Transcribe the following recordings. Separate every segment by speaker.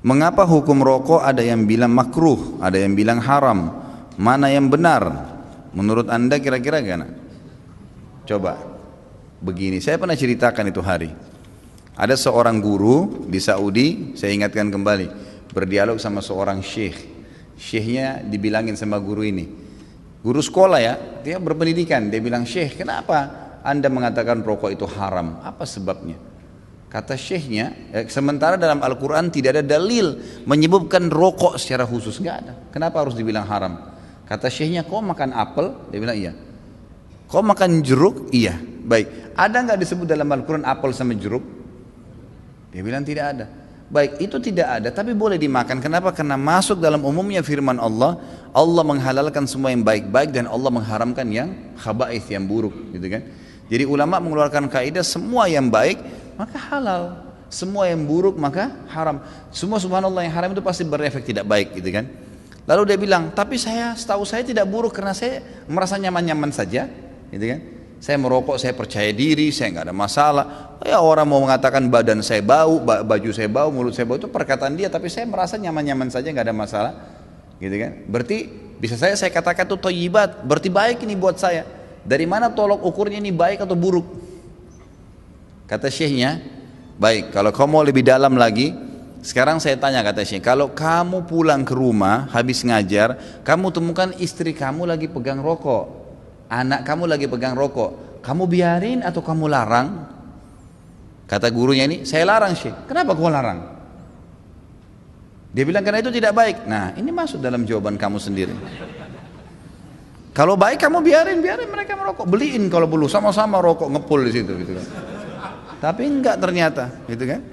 Speaker 1: Mengapa hukum rokok ada yang bilang makruh, ada yang bilang haram? Mana yang benar? Menurut anda kira-kira gimana? Coba, begini, saya pernah ceritakan itu hari. Ada seorang guru di Saudi, saya ingatkan kembali, berdialog sama seorang syekh. Syekhnya dibilangin sama guru ini, guru sekolah ya, dia berpendidikan, dia bilang, syekh, kenapa anda mengatakan rokok itu haram? Apa sebabnya? Kata syekhnya, sementara dalam Al-Quran tidak ada dalil menyebutkan rokok secara khusus, nggak ada. Kenapa harus dibilang haram? Kata syekhnya, kau makan apel? Dia bilang iya. Kau makan jeruk? Iya. Baik, ada nggak disebut dalam Al-Quran apel sama jeruk? Dia bilang tidak ada. Baik, itu tidak ada, tapi boleh dimakan. Kenapa? Karena masuk dalam umumnya firman Allah, Allah menghalalkan semua yang baik-baik dan Allah mengharamkan yang khaba'ith, yang buruk, gitu kan? Jadi ulama mengeluarkan kaidah semua yang baik maka halal, semua yang buruk maka haram. Semua subhanallah yang haram itu pasti berefek tidak baik, gitu kan? Lalu dia bilang, tapi setahu saya tidak buruk karena saya merasa nyaman-nyaman saja, gitu kan? Saya merokok, saya percaya diri, saya nggak ada masalah. Ya orang mau mengatakan badan saya bau, baju saya bau, mulut saya bau, itu perkataan dia, tapi saya merasa nyaman-nyaman saja, nggak ada masalah, gitu kan? Berarti bisa saya katakan itu thayyibat, berarti baik ini buat saya. Dari mana tolok ukurnya ini baik atau buruk? Kata syekhnya, baik, kalau kamu mau lebih dalam lagi, sekarang saya tanya, kata syekh, kalau kamu pulang ke rumah habis ngajar, kamu temukan istri kamu lagi pegang rokok, anak kamu lagi pegang rokok, kamu biarin atau kamu larang? Kata gurunya ini, saya larang syekh. Kenapa kau larang? Dia bilang karena itu tidak baik. Nah, ini masuk dalam jawaban kamu sendiri. Kalau baik kamu biarin mereka merokok, beliin kalau perlu, sama-sama rokok ngepul di situ, gitu kan. Tapi enggak ternyata, gitu kan.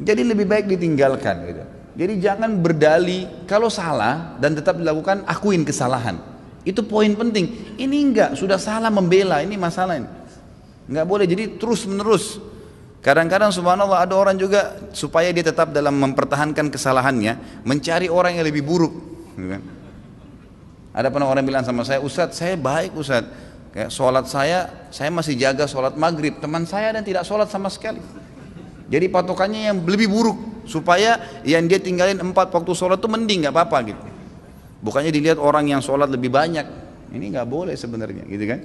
Speaker 1: Jadi lebih baik ditinggalkan, gitu. Jadi jangan berdalih, kalau salah dan tetap dilakukan, akuin kesalahan. Itu poin penting. Ini enggak, sudah salah membela, ini masalah ini. Enggak boleh, jadi terus menerus. Kadang-kadang subhanallah ada orang juga supaya dia tetap dalam mempertahankan kesalahannya, mencari orang yang lebih buruk, gitu kan. Ada pernah orang bilang sama saya, Ustadz saya baik Ustadz, kayak sholat saya masih jaga sholat maghrib, teman saya dan tidak sholat sama sekali. Jadi patokannya yang lebih buruk, supaya yang dia tinggalin 4 waktu sholat itu mending, nggak apa-apa gitu. Bukannya dilihat orang yang sholat lebih banyak, ini nggak boleh sebenarnya, gitu kan?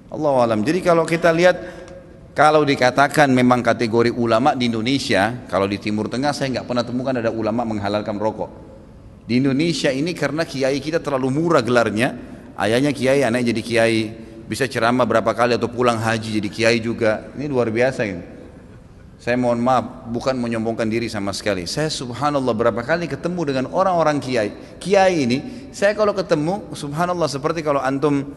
Speaker 1: Allahu alam. Jadi kalau kita lihat, kalau dikatakan memang kategori ulama di Indonesia, kalau di Timur Tengah saya nggak pernah temukan ada ulama menghalalkan rokok. Di Indonesia ini karena kiai kita terlalu murah gelarnya, ayahnya kiai, anaknya jadi kiai, bisa ceramah berapa kali atau pulang haji jadi kiai juga. Ini luar biasa ini. Saya mohon maaf, bukan menyombongkan diri sama sekali. Saya subhanallah berapa kali ketemu dengan orang-orang kiai. Kiai ini, saya kalau ketemu subhanallah seperti kalau antum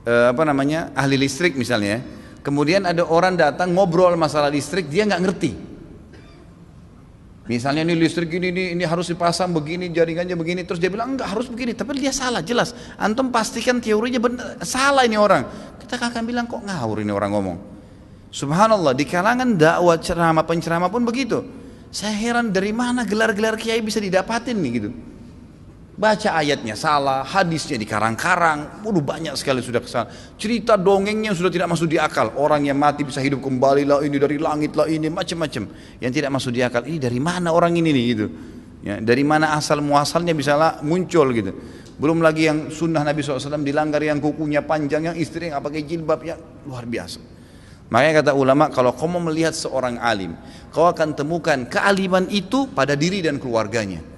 Speaker 1: ahli listrik misalnya. Kemudian ada orang datang ngobrol masalah listrik, dia nggak ngerti. Misalnya ini listrik ini harus dipasang begini, jaringannya begini, terus dia bilang enggak harus begini, tapi dia salah jelas. Antum pastikan teorinya benar, salah ini orang. Kita akan bilang kok ngawur ini orang ngomong. Subhanallah, di kalangan dakwah ceramah penceramah pun begitu. Saya heran dari mana gelar-gelar kiai bisa didapatin nih gitu. Baca ayatnya salah, hadisnya dikarang-karang, banyak sekali sudah kesalahan. Cerita dongengnya sudah tidak masuk di akal. Orang yang mati bisa hidup kembali lah, ini dari langit lah, ini macam-macam. Yang tidak masuk di akal, ini dari mana orang ini nih gitu. Ya, dari mana asal muasalnya bisa muncul gitu. Belum lagi yang sunnah Nabi SAW dilanggar, yang kukunya panjang, yang istri yang pakai jilbab, yang luar biasa. Makanya kata ulama, kalau kau mau melihat seorang alim, kau akan temukan kealiman itu pada diri dan keluarganya.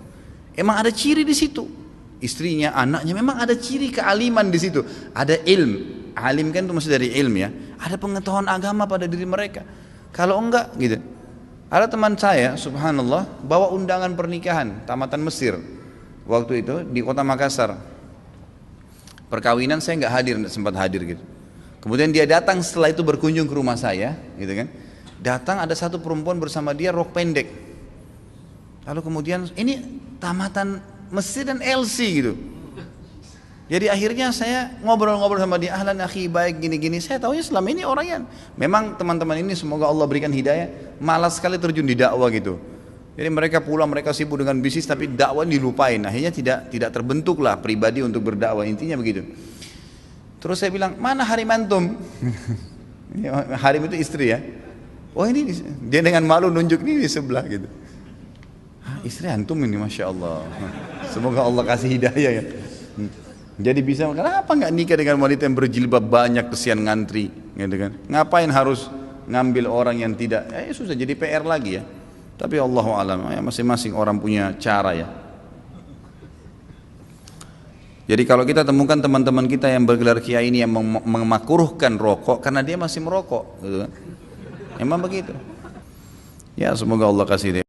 Speaker 1: Emang ada ciri di situ, istrinya, anaknya, memang ada ciri kealiman di situ. Ada ilmu, alim kan itu masih dari ilmu ya. Ada pengetahuan agama pada diri mereka. Kalau enggak, gitu. Ada teman saya, subhanallah, bawa undangan pernikahan tamatan Mesir waktu itu di kota Makassar. Perkawinan saya nggak hadir, nggak sempat hadir gitu. Kemudian dia datang setelah itu berkunjung ke rumah saya, gitu kan. Datang ada satu perempuan bersama dia rok pendek. Lalu kemudian ini tamatan Mesir dan LC gitu. Jadi akhirnya saya ngobrol-ngobrol sama dia, ahlan akhi, baik gini-gini. Saya tahunya selama ini orangnya memang teman-teman ini semoga Allah berikan hidayah, malas sekali terjun di dakwah gitu. Jadi mereka pulang, mereka sibuk dengan bisnis, tapi dakwah dilupain. Akhirnya tidak terbentuklah pribadi untuk berdakwah, intinya begitu. Terus saya bilang, mana harim antum? Harim itu istri ya. Oh ini dia dengan malu nunjuk ini di sebelah gitu. Istri antum ini Masya Allah. Semoga Allah kasih hidayah ya. Jadi bisa, kenapa nggak nikah dengan wanita yang berjilbab banyak, kesian ngantri, gitu kan? Ngapain harus ngambil orang yang tidak? Ya susah, jadi PR lagi ya. Tapi Allahu alam, ya masing-masing orang punya cara ya. Jadi kalau kita temukan teman-teman kita yang bergelar kiai ini yang memakruhkan rokok karena dia masih merokok, gitu kan? Emang begitu. Ya semoga Allah kasih dia.